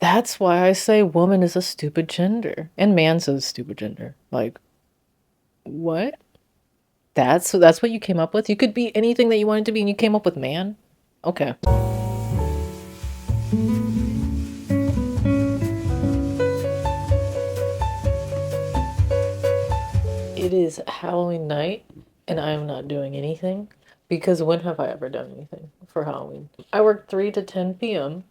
That's why I say woman is a stupid gender and man's a stupid gender. Like, what? That's what you came up with? You could be anything that you wanted to be and you came up with man? Okay. It is Halloween night and I am not doing anything because when have I ever done anything for Halloween? I work 3 to 10 p.m.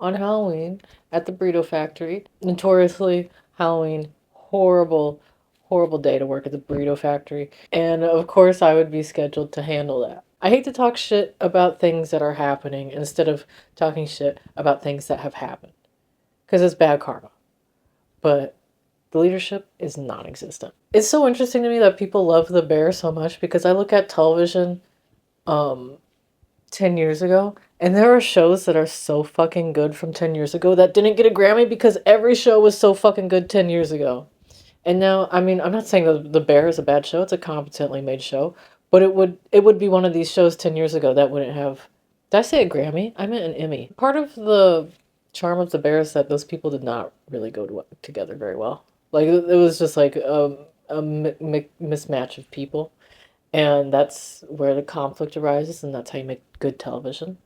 on Halloween at the burrito factory. Notoriously, Halloween, horrible, horrible day to work at the burrito factory. And of course, I would be scheduled to handle that. I hate to talk shit about things that are happening instead of talking shit about things that have happened because it's bad karma. But the leadership is non existent. It's so interesting to me that people love The Bear so much because I look at television um, 10 years ago. And there are shows that are so fucking good from 10 years ago that didn't get a Grammy because every show was so fucking good 10 years ago. And now, I mean, I'm not saying that The Bear is a bad show. It's a competently made show. But it would be one of these shows 10 years ago that wouldn't have. Did I say a Grammy? I meant an Emmy. Part of the charm of The Bear is that those people did not really go together very well. Like, it was just like a mismatch of people. And that's where the conflict arises, and that's how you make good television.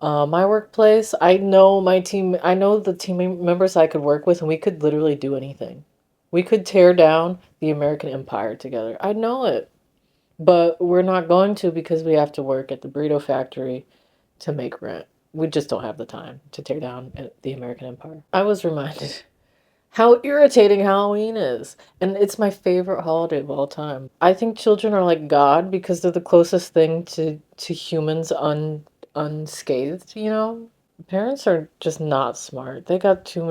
My workplace, I know the team members I could work with, and we could literally do anything. We could tear down the American Empire together. I know it. But we're not going to because we have to work at the burrito factory to make rent. We just don't have the time to tear down the American Empire. I was reminded how irritating Halloween is. And it's my favorite holiday of all time. I think children are like God because they're the closest thing to humans unscathed, you know? Parents are just not smart. Too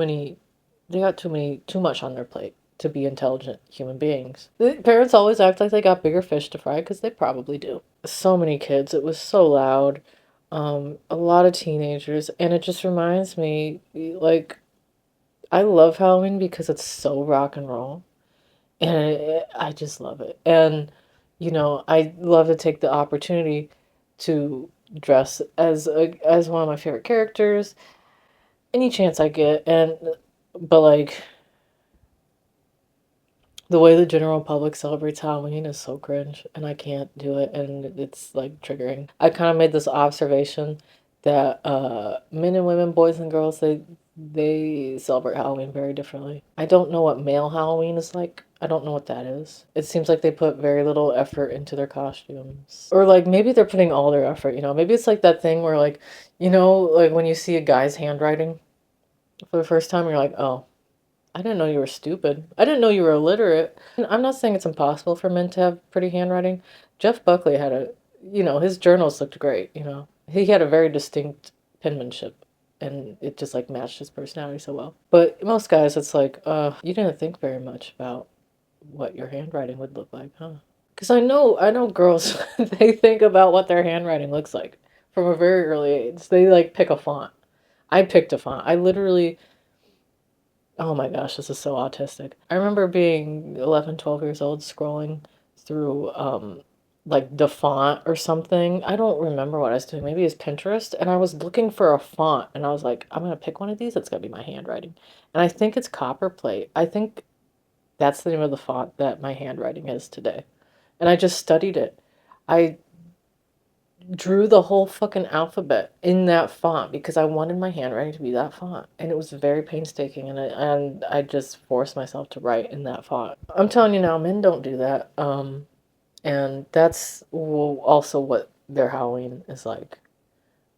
much on their plate to be intelligent human beings. The parents always act like they got bigger fish to fry because they probably do. So many kids. It was so loud. A lot of teenagers, and it just reminds me, like, I love Halloween because it's so rock and roll, and I just love it. And I love to take the opportunity to dress as one of my favorite characters any chance I get. And but like the way the general public celebrates Halloween is so cringe, and I can't do it, and it's like triggering. I kind of made this observation that men and women, boys and girls, they celebrate Halloween very differently. I don't know what male Halloween is like. I don't know what that is. It seems like they put very little effort into their costumes. Or like maybe they're putting all their effort, you know. Maybe it's like that thing where like, like when you see a guy's handwriting for the first time, you're like, "Oh, I didn't know you were stupid. I didn't know you were illiterate." And I'm not saying it's impossible for men to have pretty handwriting. Jeff Buckley had his journals looked great, you know. He had a very distinct penmanship and it just like matched his personality so well. But most guys, it's like, you didn't think very much about what your handwriting would look like, huh? Because I know girls, they think about what their handwriting looks like from a very early age. They like pick a font. I picked a font. I literally Oh my gosh, this is so autistic. I remember being 11, 12 years old scrolling through like the font or something. I don't remember what I was doing. Maybe it's Pinterest. And I was looking for a font and I was like, I'm gonna pick one of these. It's gonna be my handwriting. And I think it's Copperplate. I think that's the name of the font that my handwriting is today. And I just studied it. I drew the whole fucking alphabet in that font because I wanted my handwriting to be that font, and it was very painstaking. And I just forced myself to write in that font. I'm telling you now, men don't do that. And that's also what their Halloween is like.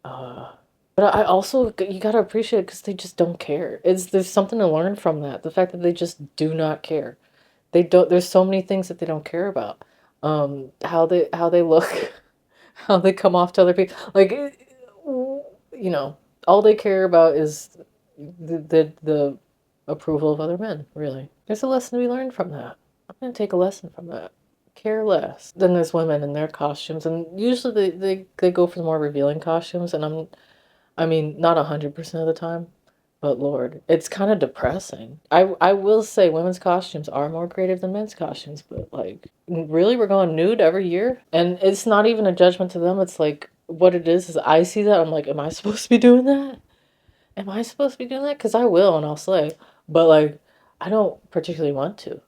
Uh, but I also you gotta appreciate it because they just don't care. There's something to learn from that. The fact that they just do not care. They don't. There's so many things that they don't care about. How they look. How they come off to other people. Like, all they care about is the approval of other men, really. There's a lesson to be learned from that. I'm going to take a lesson from that. Care less. Then there's women in their costumes, and usually they go for the more revealing costumes, and I mean, not 100% of the time, but Lord, it's kind of depressing. I will say women's costumes are more creative than men's costumes, but like, really, we're going nude every year? And it's not even a judgment to them. It's like, what it is I see that, I'm like, am I supposed to be doing that? am I supposed to be doing that? Because I will and I'll slay. But like, I don't particularly want to.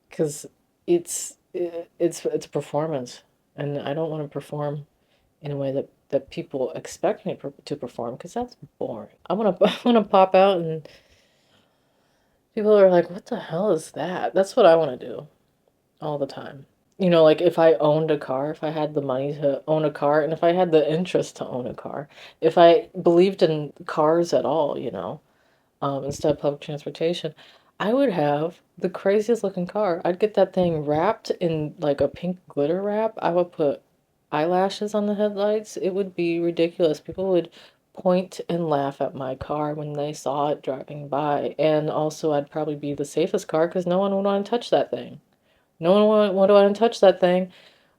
Because it's a performance, and I don't want to perform in a way that people expect me to perform, because that's boring. I want to pop out and people are like, "What the hell is that?" That's what I want to do all the time. Like if I owned a car, if I had the money to own a car, and if I had the interest to own a car, if I believed in cars at all, instead of public transportation, I would have the craziest looking car. I'd get that thing wrapped in like a pink glitter wrap. I would put eyelashes on the headlights. It would be ridiculous. People would point and laugh at my car when they saw it driving by. And also, I'd probably be the safest car because no one would want to touch that thing. No one would want to touch that thing.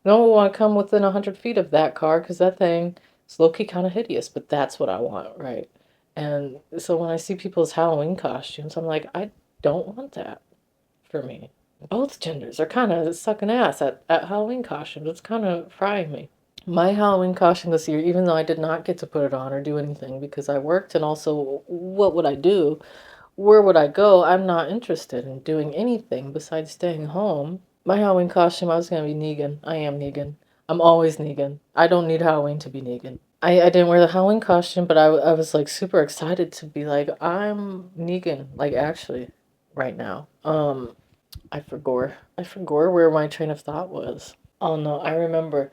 No one would want to come within 100 feet of that car because that thing is low-key kind of hideous, but that's what I want, right? And so when I see people's Halloween costumes, I'm like, I don't want that for me. Both genders are kind of sucking ass at Halloween costumes. It's kind of frying me. My Halloween costume this year, even though I did not get to put it on or do anything because I worked, and also what would I do? Where would I go? I'm not interested in doing anything besides staying home. My Halloween costume, I was going to be Negan. I am Negan. I'm always Negan. I don't need Halloween to be Negan. I didn't wear the Halloween costume, but I was like super excited to be like, I'm Negan, like actually, right now. I forgot where my train of thought was. Oh no, I remember.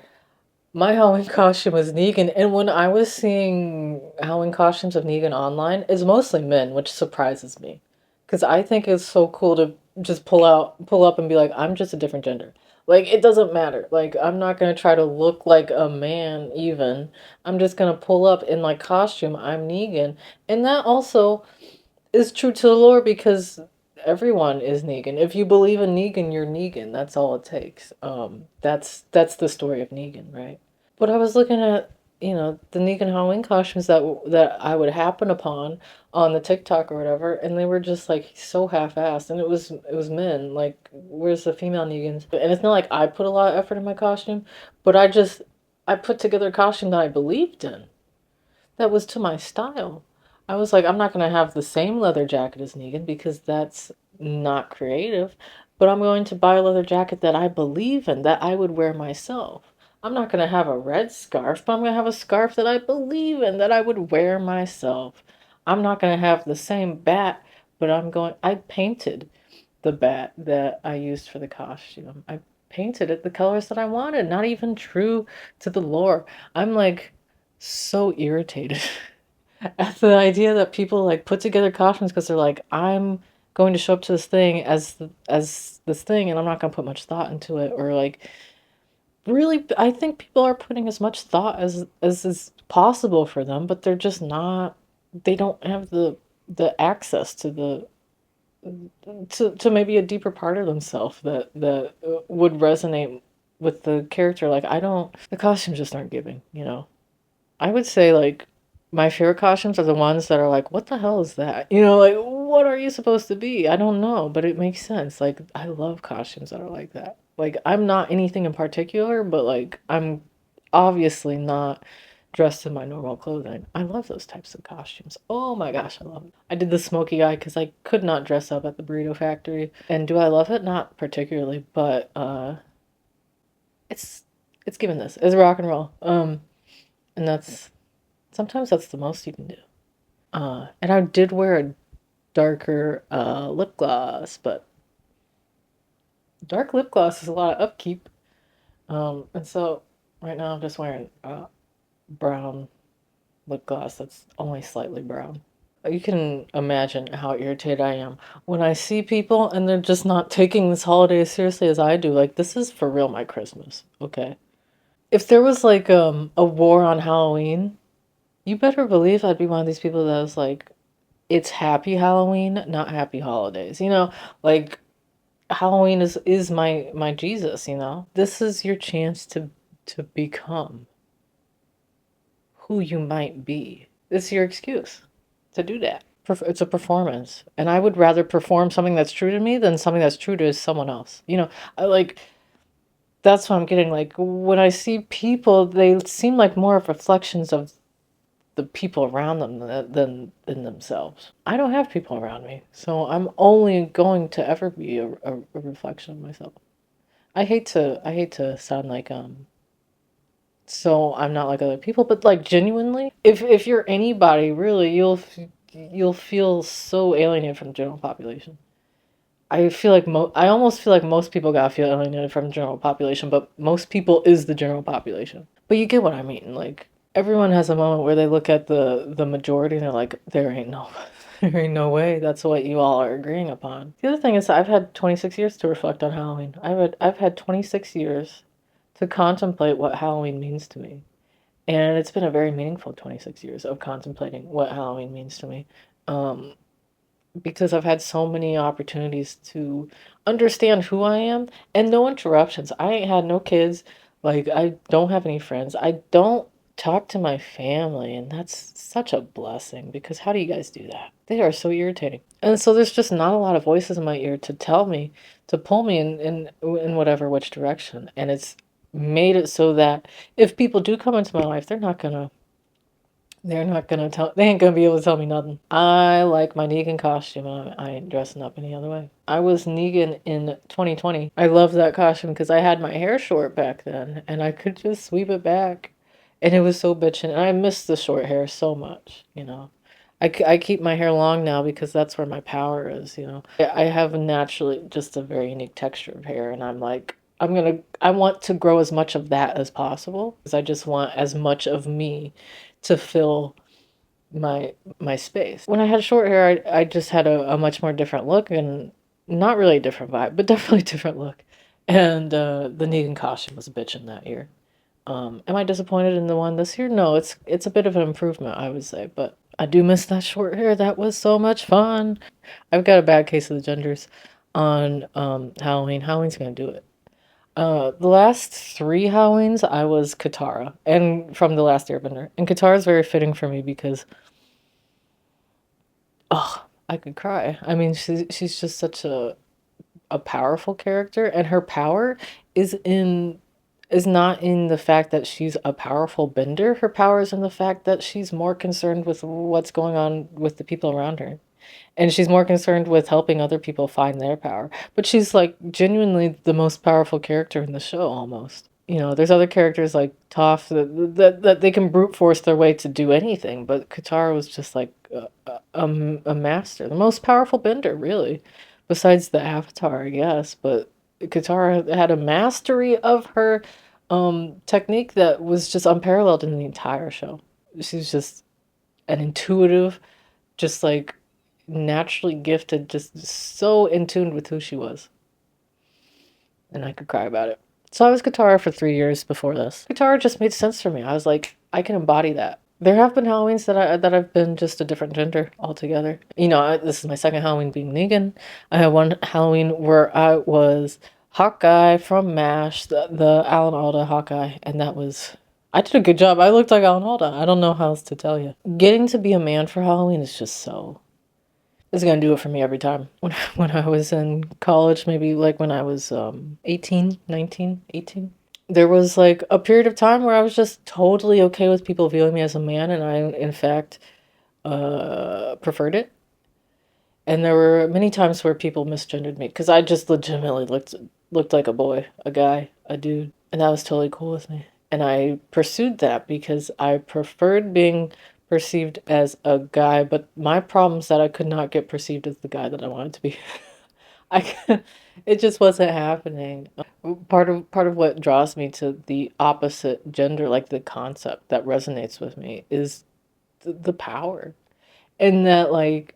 My Halloween costume was Negan, and when I was seeing Halloween costumes of Negan online, it's mostly men, which surprises me. Because I think it's so cool to just pull up and be like, I'm just a different gender. Like, it doesn't matter. Like, I'm not gonna try to look like a man, even. I'm just gonna pull up in my costume. I'm Negan. And that also is true to the lore because everyone is Negan. If you believe in Negan, you're Negan. That's all it takes. That's the story of Negan, right? But I was looking at, the Negan Halloween costumes that I would happen upon on the TikTok or whatever, and they were just like so half-assed, and it was men. Like, where's the female Negans? And it's not like I put a lot of effort in my costume, but I put together a costume that I believed in, that was to my style. I was like, I'm not going to have the same leather jacket as Negan because that's not creative, but I'm going to buy a leather jacket that I believe in, that I would wear myself. I'm not going to have a red scarf, but I'm going to have a scarf that I believe in, that I would wear myself. I'm not going to have the same bat, but I painted the bat that I used for the costume. I painted it the colors that I wanted, not even true to the lore. I'm like so irritated at the idea that people like put together costumes because they're like, I'm going to show up to this thing as this thing, and I'm not going to put much thought into it, or like, really, I think people are putting as much thought as is possible for them, but they're just not. They don't have the access to maybe a deeper part of themselves that would resonate with the character. Like, I don't. The costumes just aren't giving. I would say like my favorite costumes are the ones that are like, what the hell is that? Like, what are you supposed to be? I don't know, but it makes sense. Like, I love costumes that are like that. Like, I'm not anything in particular, but like, I'm obviously not dressed in my normal clothing. I love those types of costumes. Oh my gosh, I love it. I did the smoky eye because I could not dress up at the burrito factory. And do I love it? Not particularly, but it's it's given this. It's rock and roll. And sometimes that's the most you can do. And I did wear a darker lip gloss, but dark lip gloss is a lot of upkeep. And so right now I'm just wearing brown lip gloss that's only slightly brown. You can imagine how irritated I am when I see people and they're just not taking this holiday as seriously as I do. Like, this is for real my Christmas, okay? If there was like a war on Halloween, you better believe I'd be one of these people that was like, it's happy Halloween, not happy holidays. Like, Halloween is my Jesus. This is your chance to become who you might be. This is your excuse to do that. It's a performance, and I would rather perform something that's true to me than something that's true to someone else. I like that's what I'm getting. Like, when I see people, they seem like more of reflections of the people around them than themselves. I don't have people around me, so I'm only going to ever be a reflection of myself. I hate to sound like so I'm not like other people, but like genuinely, if you're anybody really, you'll feel so alienated from the general population. I almost feel like most people gotta feel alienated from the general population, but most people is the general population. But you get what I mean. Like everyone has a moment where they look at the majority and they're like, there ain't no, there ain't no way that's what you all are agreeing upon. The other thing is I've had 26 years to reflect on Halloween. I've had 26 years to contemplate what Halloween means to me. And it's been a very meaningful 26 years of contemplating what Halloween means to me. Um, because I've had so many opportunities to understand who I am and no interruptions. I ain't had no kids. Like, I don't have any friends. I don't talk to my family, and that's such a blessing because how do you guys do that? They are so irritating. And so there's just not a lot of voices in my ear to tell me, to pull me in whatever which direction. And it's made it so that if people do come into my life, they're not gonna tell. They ain't gonna be able to tell me nothing. I like my Negan costume. I ain't dressing up any other way. I was Negan in 2020. I love that costume because I had my hair short back then, and I could just sweep it back, and it was so bitchin'. And I miss the short hair so much. I keep my hair long now because that's where my power is. I have naturally just a very unique texture of hair, and I'm like, I want to grow as much of that as possible because I just want as much of me to fill my space. When I had short hair, I just had a much more different look and not really a different vibe, but definitely a different look. And the Negan costume was a bitch in that year. Am I disappointed in the one this year? No, it's a bit of an improvement, I would say, but I do miss that short hair. That was so much fun. I've got a bad case of the genders on Halloween. Halloween's gonna do it. The last three Halloweens, I was Katara, and from The Last Airbender. And Katara is very fitting for me because, oh, I could cry. I mean, she's just such a powerful character, and her power is not in the fact that she's a powerful bender. Her power is in the fact that she's more concerned with what's going on with the people around her. And she's more concerned with helping other people find their power. But she's like genuinely the most powerful character in the show almost. There's other characters like Toph that they can brute force their way to do anything, but Katara was just like a master, the most powerful bender, really, besides the Avatar, I guess. But Katara had a mastery of her technique that was just unparalleled in the entire show. She's just an intuitive, just like naturally gifted, just so in tune with who she was. And I could cry about it. So I was Katara for 3 years before this. Katara just made sense for me. I was like, I can embody that. There have been Halloweens that I've been just a different gender altogether. This is my second Halloween being Negan. I had one Halloween where I was Hawkeye from MASH, the Alan Alda Hawkeye, and I did a good job. I looked like Alan Alda. I don't know how else to tell you. Getting to be a man for Halloween is just so is gonna do it for me every time. When I was in college, maybe like when I was 18, 19, 18, there was like a period of time where I was just totally okay with people viewing me as a man, and I in fact preferred it. And there were many times where people misgendered me because I just legitimately looked like a boy, a guy, a dude, and that was totally cool with me. And I pursued that because I preferred being perceived as a guy, but my problem is that I could not get perceived as the guy that I wanted to be. It just wasn't happening. Part of what draws me to the opposite gender, like the concept that resonates with me, is the power, and that like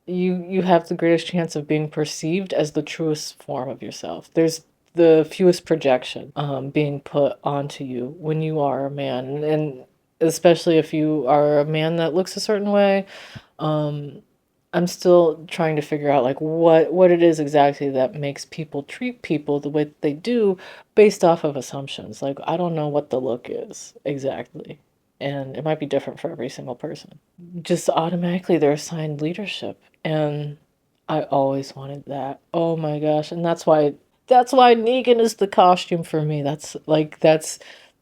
you have the greatest chance of being perceived as the truest form of yourself. There's the fewest projection being put onto you when you are a man, and especially if you are a man that looks a certain way. um I'm still trying to figure out like what it is exactly that makes people treat people the way that they do based off of assumptions. Like I don't know what the look is exactly, and it might be different for every single person. Just automatically they're assigned leadership, and I always wanted that. Oh my gosh, and that's why Negan is the costume for me. That's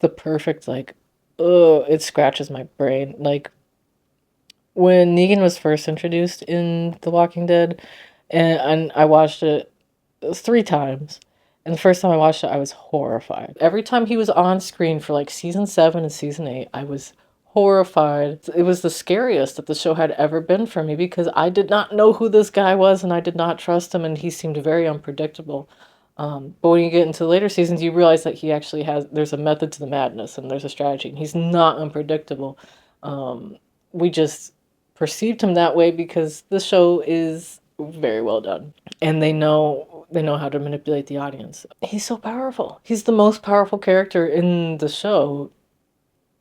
the perfect like it scratches my brain. Like when Negan was first introduced in The Walking Dead, and I watched it three times. And the first time I watched it, I was horrified. Every time he was on screen for like season 7 and season 8, I was horrified. It was the scariest that the show had ever been for me because I did not know who this guy was and I did not trust him, and he seemed very unpredictable. But when you get into later seasons, you realize that he actually there's a method to the madness and there's a strategy, and he's not unpredictable. We just perceived him that way because the show is very well done and they know how to manipulate the audience. He's so powerful. He's the most powerful character in the show,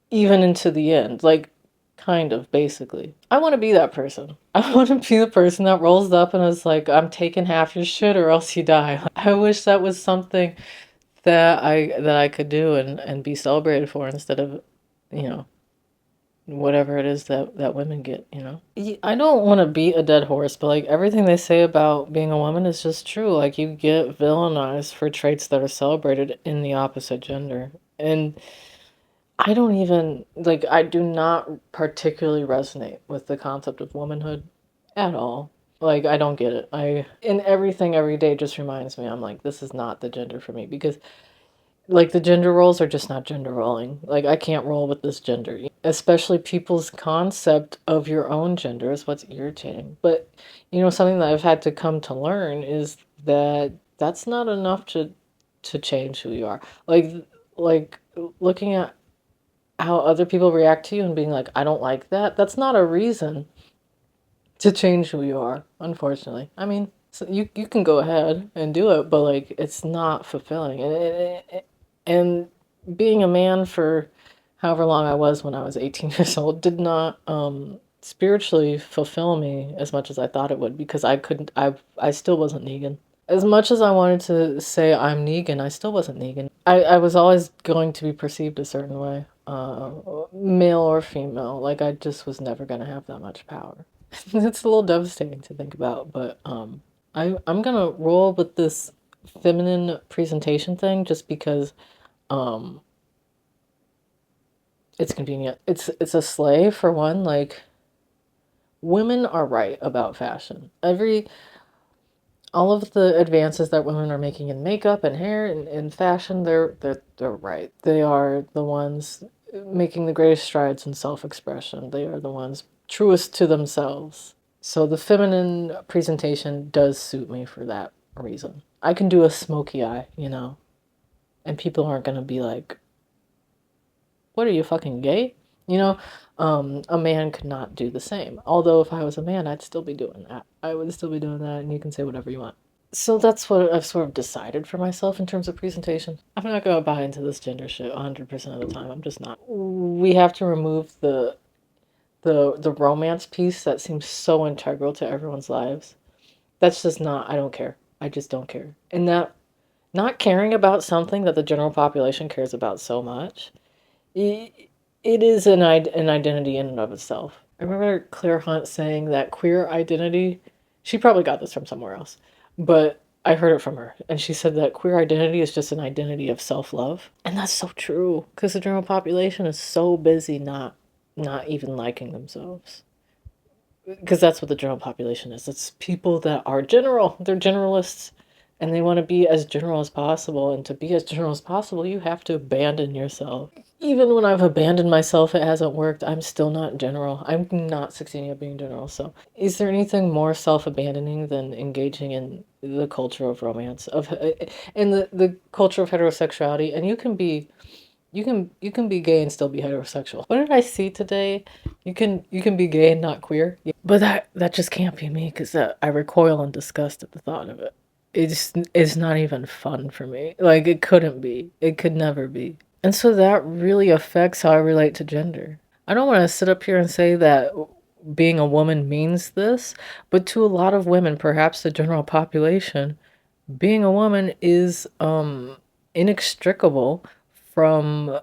even into the end. Like, kind of, basically. I want to be that person. I want to be the person that rolls up and is like, I'm taking half your shit or else you die. I wish that was something that I could do and be celebrated for instead of, you know, whatever it is that women get, you know? I don't want to beat a dead horse, but like everything they say about being a woman is just true. Like you get villainized for traits that are celebrated in the opposite gender. And I don't even, like, I do not particularly resonate with the concept of womanhood at all. Like, I don't get it. And everything every day just reminds me, I'm like, this is not the gender for me because like the gender roles are just not gender rolling. Like I can't roll with this gender. Especially people's concept of your own gender is what's irritating. But you know, something that I've had to come to learn is that that's not enough to change who you are. Like looking at how other people react to you and being like, I don't like that. That's not a reason to change who you are, unfortunately. I mean, so you can go ahead and do it, but like it's not fulfilling. And being a man for however long I was when I was 18 years old did not spiritually fulfill me as much as I thought it would because I still wasn't Negan. As much as I wanted to say I'm Negan, I still wasn't Negan. I was always going to be perceived a certain way, male or female. Like I just was never going to have that much power. It's a little devastating to think about, but I'm gonna roll with this feminine presentation thing just because um it's convenient. It's a sleigh for one. Like women are right about fashion. All of the advances that women are making in makeup and hair and fashion, they're right. They are the ones making the greatest strides in self-expression. They are the ones truest to themselves. So the feminine presentation does suit me for that reason. I can do a smoky eye, you know, and people aren't gonna be like, what are you, fucking gay? You know, a man could not do the same. Although if I was a man, I'd still be doing that. I would still be doing that, and you can say whatever you want. So that's what I've sort of decided for myself in terms of presentation. I'm not gonna buy into this gender shit 100% of the time. I'm just not. We have to remove the romance piece that seems so integral to everyone's lives. That's just not, I don't care. I just don't care. And that not caring about something that the general population cares about so much, it is an identity in and of itself. I remember Claire Hunt saying that queer identity, she probably got this from somewhere else, but I heard it from her. And she said that queer identity is just an identity of self-love. And that's so true, because the general population is so busy not even liking themselves. Because that's what the general population is. It's people that are general. They're generalists and they want to be as general as possible. And to be as general as possible, you have to abandon yourself. Even when I've abandoned myself, it hasn't worked. I'm still not general. I'm not succeeding at being general. So, is there anything more self-abandoning than engaging in the culture of romance, in the culture of heterosexuality? And you can be gay and still be heterosexual. What did I see today? You can be gay and not queer. But that just can't be me because I recoil in disgust at the thought of it. It's not even fun for me. Like it couldn't be. It could never be. And so that really affects how I relate to gender. I don't want to sit up here and say that being a woman means this, but to a lot of women, perhaps the general population, being a woman is inextricable from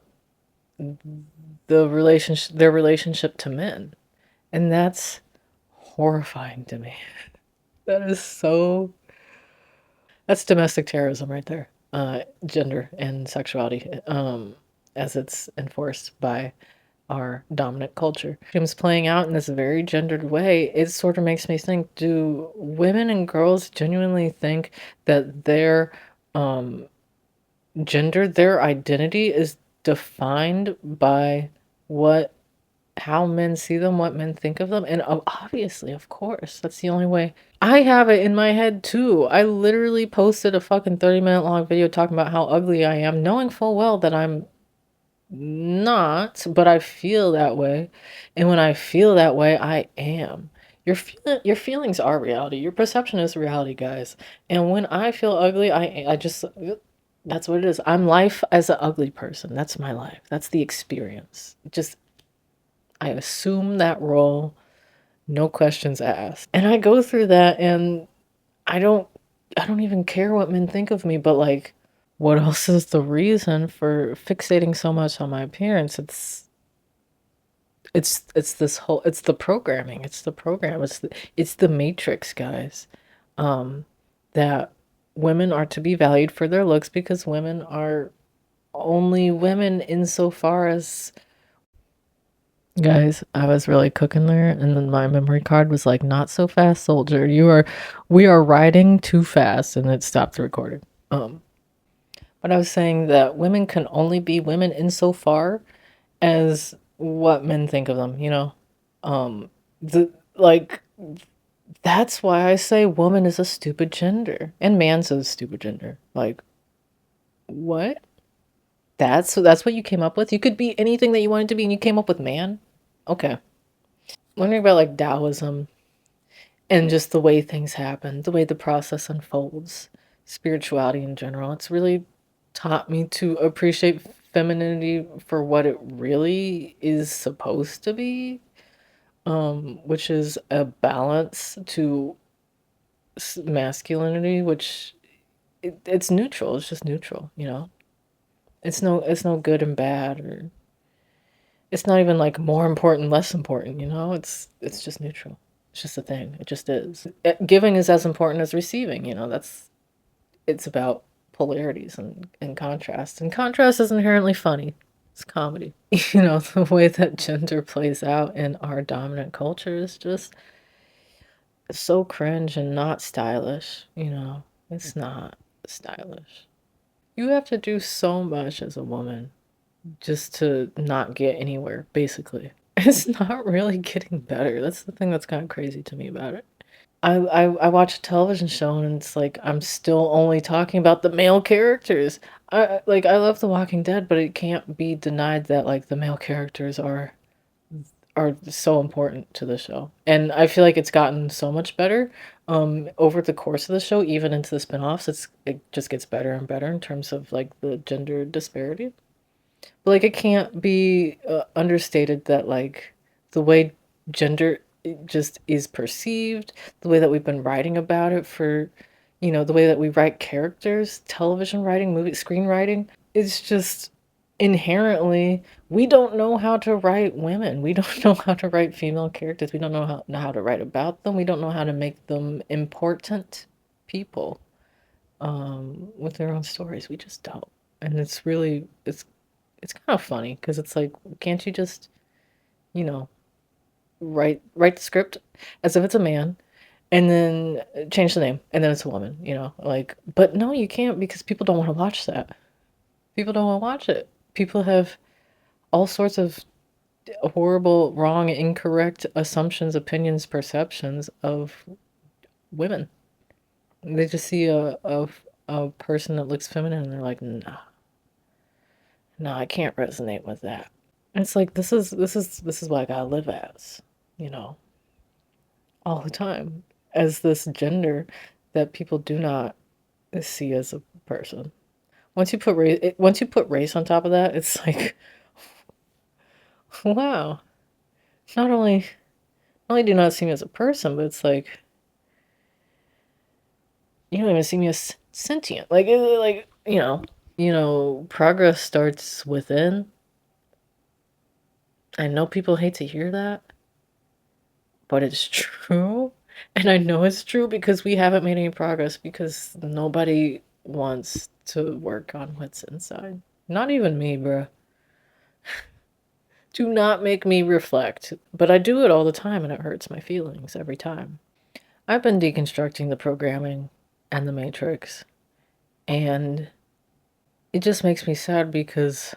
their relationship to men. And that's horrifying to me. That is so that's domestic terrorism right there. Gender and sexuality. as it's enforced by our dominant culture. It's playing out in this very gendered way. It sort of makes me think, do women and girls genuinely think that their gender, their identity is defined by what how men see them, what men think of them? And obviously, of course, that's the only way. I have it in my head too. I literally posted a fucking 30-minute long video talking about how ugly I am, knowing full well that I'm not, but I feel that way. And when I feel that way, I am. Your feelings are reality. Your perception is reality, guys. And when I feel ugly, I just that's what it is. I'm life as an ugly person. That's my life. That's the experience. Just I assume that role, no questions asked. And I go through that and I don't I don't even care what men think of me, but like what else is the reason for fixating so much on my appearance? It's this whole it's the programming. It's the program. It's the matrix, guys. Um that women are to be valued for their looks because women are only women insofar as guys, I was really cooking there, and then my memory card was like, "Not so fast, soldier. We are riding too fast," and it stopped the recording. Um, but I was saying that women can only be women insofar as what men think of them. The like that's why I say woman is a stupid gender and man's a stupid gender. Like, what? That's what you came up with. You could be anything that you wanted to be, and you came up with man. Okay. Learning about like Taoism and just the way things happen, the way the process unfolds, spirituality in general. It's really taught me to appreciate femininity for what it really is supposed to be, which is a balance to masculinity, which it's neutral. It's just neutral, you know. It's no good and bad, or it's not even like more important, less important, you know? It's just neutral. It's just a thing. It just is. Giving is as important as receiving, you know. That's it's about polarities and contrast. And contrast is inherently funny. It's comedy. You know, the way that gender plays out in our dominant culture is just so cringe and not stylish, you know. It's not stylish. You have to do so much as a woman just to not get anywhere, basically. It's not really getting better. That's the thing that's kind of crazy to me about it. I watch a television show and it's like I'm still only talking about the male characters. I love The Walking Dead, but it can't be denied that like the male characters are so important to the show. And I feel like it's gotten so much better over the course of the show, even into the spin-offs. It just gets better and better in terms of like the gender disparity. But like it can't be understated that like the way gender just is perceived, the way that we've been writing about it for, you know, the way that we write characters, television writing, movie screenwriting, it's just inherently we don't know how to write women. We don't know how to write female characters. We don't know how to write about them. We don't know how to make them important people with their own stories. We just don't. And it's kind of funny because it's like, can't you just, you know, write the script as if it's a man and then change the name and then it's a woman, you know? Like, but no, you can't because people don't want to watch that. People don't want to watch it. People have all sorts of horrible, wrong, incorrect assumptions, opinions, perceptions of women. They just see a person that looks feminine and they're like, nah, no, I can't resonate with that. It's like this is what I gotta live as, you know, all the time as this gender that people do not see as a person. Once you put race on top of that, it's like, wow. Not only do you not see me as a person, but it's like you don't even see me as sentient. Like you know, progress starts within. I know people hate to hear that, but it's true. And I know it's true because we haven't made any progress because nobody wants to work on what's inside. Not even me, bruh. Do not make me reflect. But I do it all the time and it hurts my feelings every time. I've been deconstructing the programming and the matrix, and it just makes me sad because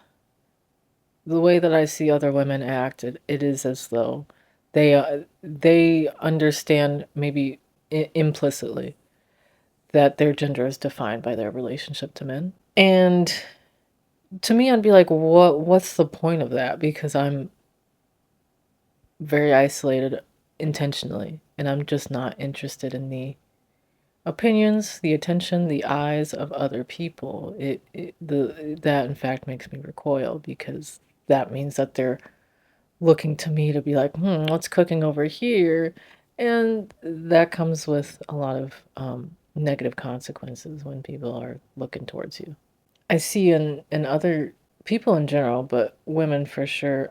the way that I see other women act, it is as though they understand maybe implicitly that their gender is defined by their relationship to men. And to me, I'd be like, what's the point of that? Because I'm very isolated intentionally, and I'm just not interested in the opinions, the attention, the eyes of other people. That in fact makes me recoil because that means that they're looking to me to be like, what's cooking over here? And that comes with a lot of negative consequences when people are looking towards you. I see in other people in general, but women for sure,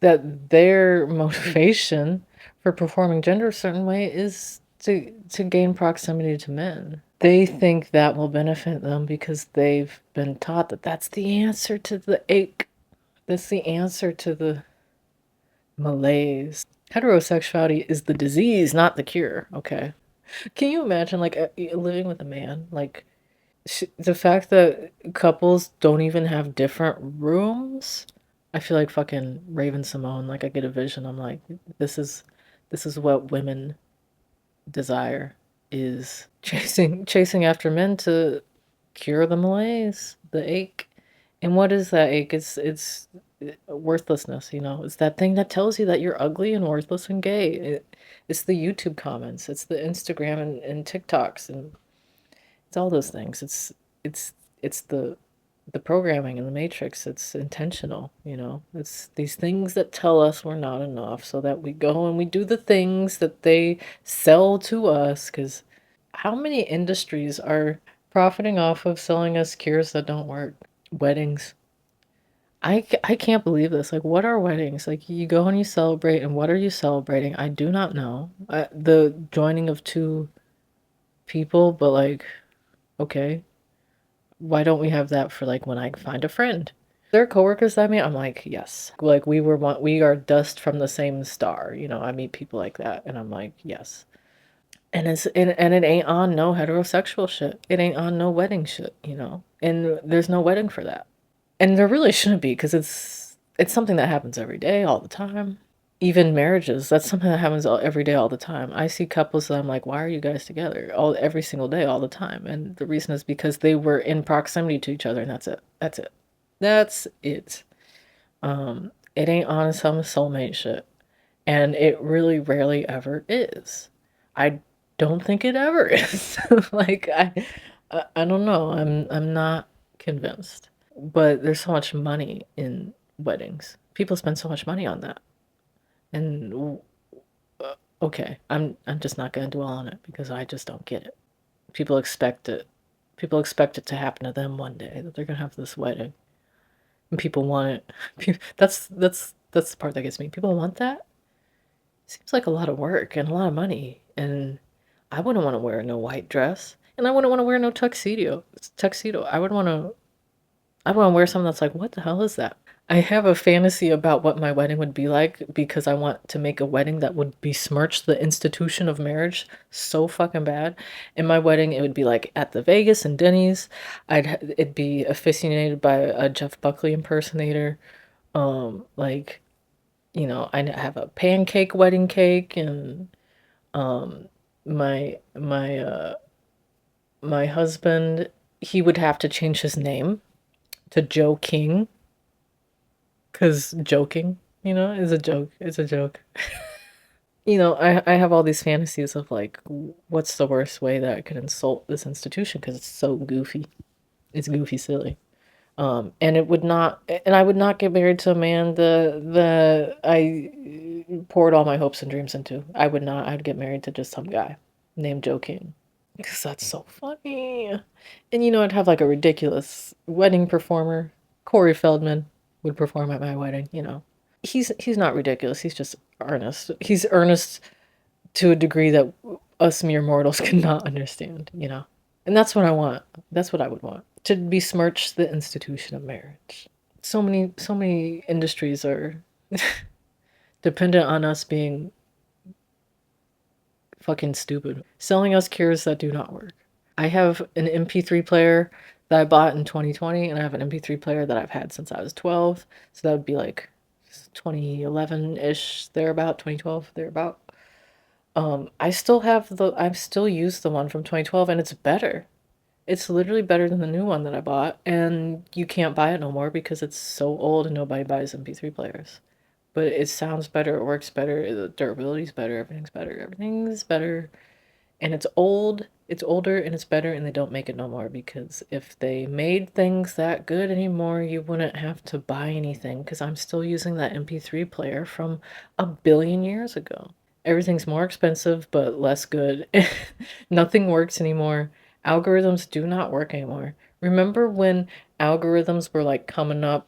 that their motivation for performing gender a certain way is to gain proximity to men. They think that will benefit them because they've been taught that that's the answer to the ache. That's the answer to the malaise. Heterosexuality is the disease, not the cure. Okay. Can you imagine like living with a man? Like the fact that couples don't even have different rooms. I feel like fucking Raven Simone. Like I get a vision. I'm like, this is this is what women desire is chasing after men to cure the malaise, the ache. And what is that ache? It's worthlessness, you know. It's that thing that tells you that you're ugly and worthless and gay. It's the YouTube comments, it's the Instagram and TikToks, and it's all those things. It's it's the programming in the matrix. It's intentional, you know. It's these things that tell us we're not enough so that we go and we do the things that they sell to us. Because how many industries are profiting off of selling us cures that don't work? Weddings. I can't believe this. Like, what are weddings? Like, you go and you celebrate, and what are you celebrating? I do not know. The joining of two people, but like, okay, why don't we have that for like when I find a friend? There are coworkers that I meet, I'm like, yes. Like we are dust from the same star. You know, I meet people like that and I'm like, yes. And it ain't on no heterosexual shit. It ain't on no wedding shit, you know. And there's no wedding for that. And there really shouldn't be because it's something that happens every day, all the time. Even marriages, that's something that happens every day, all the time. I see couples that I'm like, why are you guys together? Every single day, all the time. And the reason is because they were in proximity to each other, and that's it. That's it. That's it. It ain't on some soulmate shit. And it really rarely ever is. I don't think it ever is. Like I don't know. I'm not convinced. But there's so much money in weddings. People spend so much money on that. And okay, I'm just not going to dwell on it because I just don't get it. People expect it. People expect it to happen to them one day that they're going to have this wedding. And people want it. That's the part that gets me. People want that. Seems like a lot of work and a lot of money. And I wouldn't want to wear no white dress. And I wouldn't want to wear no tuxedo. Tuxedo. I want to wear something that's like, what the hell is that? I have a fantasy about what my wedding would be like because I want to make a wedding that would besmirch the institution of marriage so fucking bad. In my wedding, it would be like at the Vegas and Denny's. It'd be officiated by a Jeff Buckley impersonator. Like, you know, I have a pancake wedding cake, and um my my husband, he would have to change his name to Joe King. Because joking, you know, is a joke. It's a joke. You know, I have all these fantasies of like, what's the worst way that I could insult this institution? Because it's so goofy. It's goofy silly. And it would not, and I would not get married to a man the I poured all my hopes and dreams into. I would not. I'd get married to just some guy named Joe King. Because that's so funny. And you know, I'd have like a ridiculous wedding performer. Corey Feldman would perform at my wedding, you know. He's not ridiculous. He's just earnest. He's earnest to a degree that us mere mortals cannot understand, you know. And that's what I want. That's what I would want. To besmirch the institution of marriage. so many industries are dependent on us being fucking stupid, selling us cures that do not work. I have an MP3 player that I bought in 2020, and I have an MP3 player that I've had since I was 12. So that would be like 2011-ish, thereabout, 2012, thereabout. I've still used the one from 2012, and it's better. It's literally better than the new one that I bought, and you can't buy it no more because it's so old and nobody buys MP3 players. But it sounds better, it works better, the durability's better, everything's better, everything's better. And it's old, it's older, and it's better, and they don't make it no more because if they made things that good anymore, you wouldn't have to buy anything because I'm still using that MP3 player from a billion years ago. Everything's more expensive but less good. Nothing works anymore. Algorithms do not work anymore. Remember when algorithms were like coming up,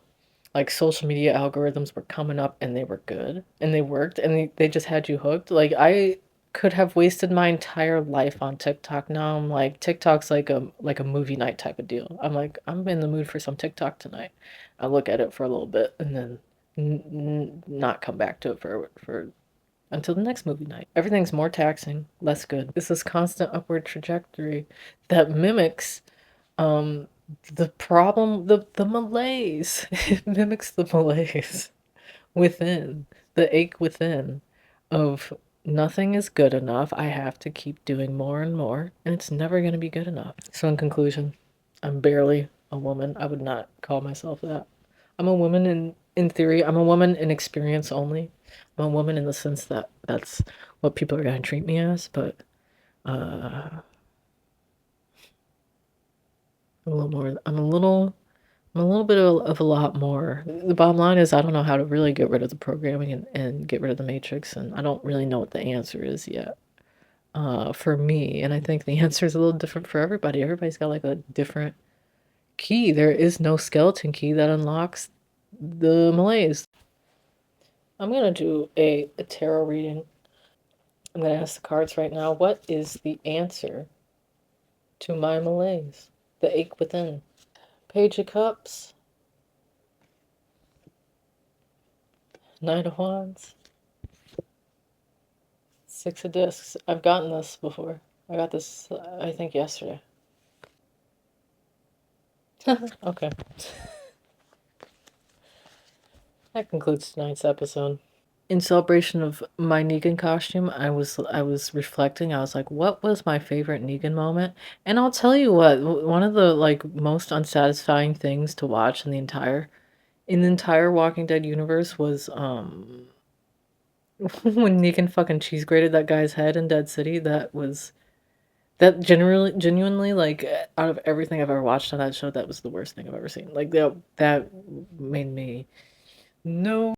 like social media algorithms were coming up and they were good and they worked and they just had you hooked? Like I could have wasted my entire life on TikTok. Now I'm like TikTok's like a movie night type of deal. I'm like I'm in the mood for some TikTok tonight. I look at it for a little bit and then not come back to it for until the next movie night. Everything's more taxing, less good. It's this constant upward trajectory that mimics um the problem, the malaise. It mimics the malaise within, the ache within of nothing is good enough. I have to keep doing more and more, and it's never going to be good enough. So in conclusion, I'm barely a woman. I would not call myself that. I'm a woman in theory. I'm a woman in experience only. I'm a woman in the sense that that's what people are going to treat me as, but uh I'm a little more I'm a little bit of a lot more. The bottom line is I don't know how to really get rid of the programming and get rid of the matrix, and I don't really know what the answer is yet. For me, and I think the answer is a little different for everybody. Everybody's got like a different key. There is no skeleton key that unlocks the malaise. I'm gonna do a tarot reading. I'm gonna ask the cards right now, what is the answer to my malaise? The ache within. Page of Cups, Knight of Wands, Six of Discs. I've gotten this before. I got this, I think, yesterday. Okay. That concludes tonight's episode. In celebration of my Negan costume, I was reflecting. I was like, what was my favorite Negan moment? And I'll tell you what, one of the like most unsatisfying things to watch in the entire Walking Dead universe was when Negan fucking cheese grated that guy's head in Dead City. That genuinely, like, out of everything I've ever watched on that show, that was the worst thing I've ever seen. Like, that made me no